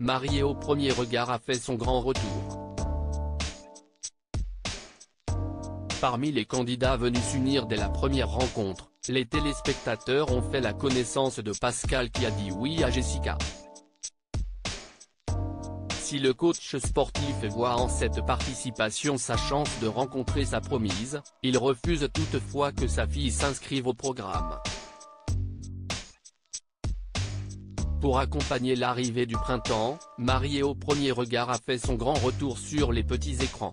mariée au premier regard a fait son grand retour. Parmi les candidats venus s'unir dès la première rencontre, les téléspectateurs ont fait la connaissance de Pascal qui a dit oui à Jessica. Si le coach sportif voit en cette participation sa chance de rencontrer sa promise, il refuse toutefois que sa fille s'inscrive au programme. Pour accompagner l'arrivée du printemps, Mariée au premier regard a fait son grand retour sur les petits écrans.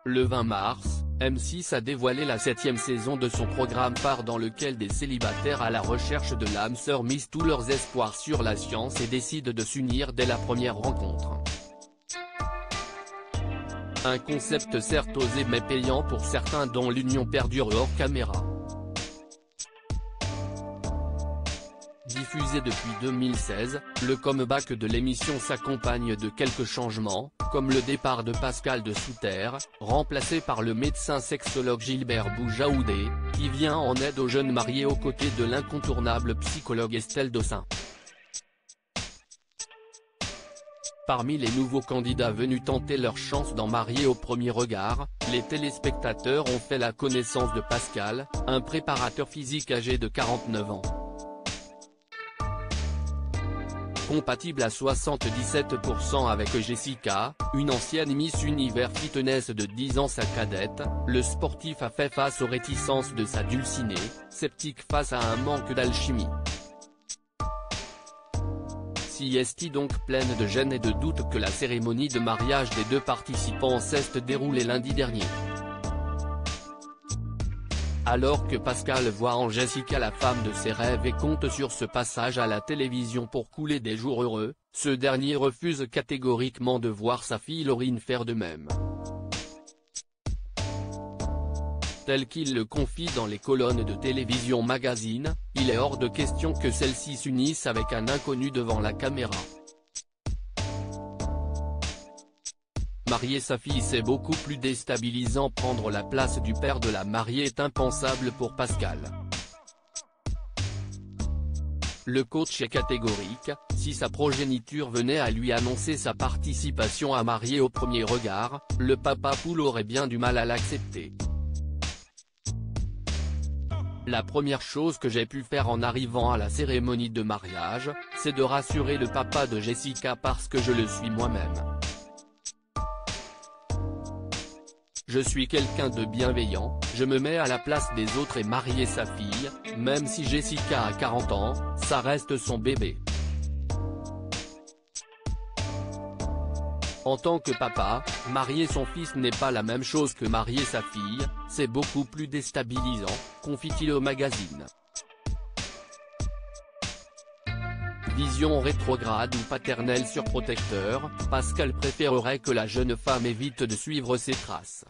Le 20 mars, M6 a dévoilé la 7e saison de son programme phare dans lequel des célibataires à la recherche de l'âme sœur misent tous leurs espoirs sur la science et décident de s'unir dès la première rencontre. Un concept certes osé mais payant pour certains dont l'union perdure hors caméra. Diffusé depuis 2016, le comeback de l'émission s'accompagne de quelques changements, comme le départ de Pascal de Souterre, remplacé par le médecin sexologue Gilbert Boujaoudé, qui vient en aide aux jeunes mariés aux côtés de l'incontournable psychologue Estelle Dossin. Parmi les nouveaux candidats venus tenter leur chance dans Mariée au premier regard, les téléspectateurs ont fait la connaissance de Pascal, un préparateur physique âgé de 49 ans. Compatible à 77% avec Jessica, une ancienne Miss Univers Fitness de 10 ans sa cadette, le sportif a fait face aux réticences de sa dulcinée, sceptique face à un manque d'alchimie. Si est donc pleine de gêne et de doute que la cérémonie de mariage des deux participants s'est déroulée lundi dernier. Alors que Pascal voit en Jessica la femme de ses rêves et compte sur ce passage à la télévision pour couler des jours heureux, ce dernier refuse catégoriquement de voir sa fille Laurine faire de même. Tel qu'il le confie dans les colonnes de Télévision Magazine, il est hors de question que celle-ci s'unisse avec un inconnu devant la caméra. Marier sa fille c'est beaucoup plus déstabilisant, prendre la place du père de la mariée est impensable pour Pascal. Le coach est catégorique, si sa progéniture venait à lui annoncer sa participation à Mariée au premier regard, le papa poule aurait bien du mal à l'accepter. La première chose que j'ai pu faire en arrivant à la cérémonie de mariage, c'est de rassurer le papa de Jessica parce que je le suis moi-même. Je suis quelqu'un de bienveillant, je me mets à la place des autres et marier sa fille, même si Jessica a 40 ans, ça reste son bébé. En tant que papa, marier son fils n'est pas la même chose que marier sa fille, c'est beaucoup plus déstabilisant, confie-t-il au magazine. Vision rétrograde ou paternelle surprotecteur, Pascal préférerait que la jeune femme évite de suivre ses traces.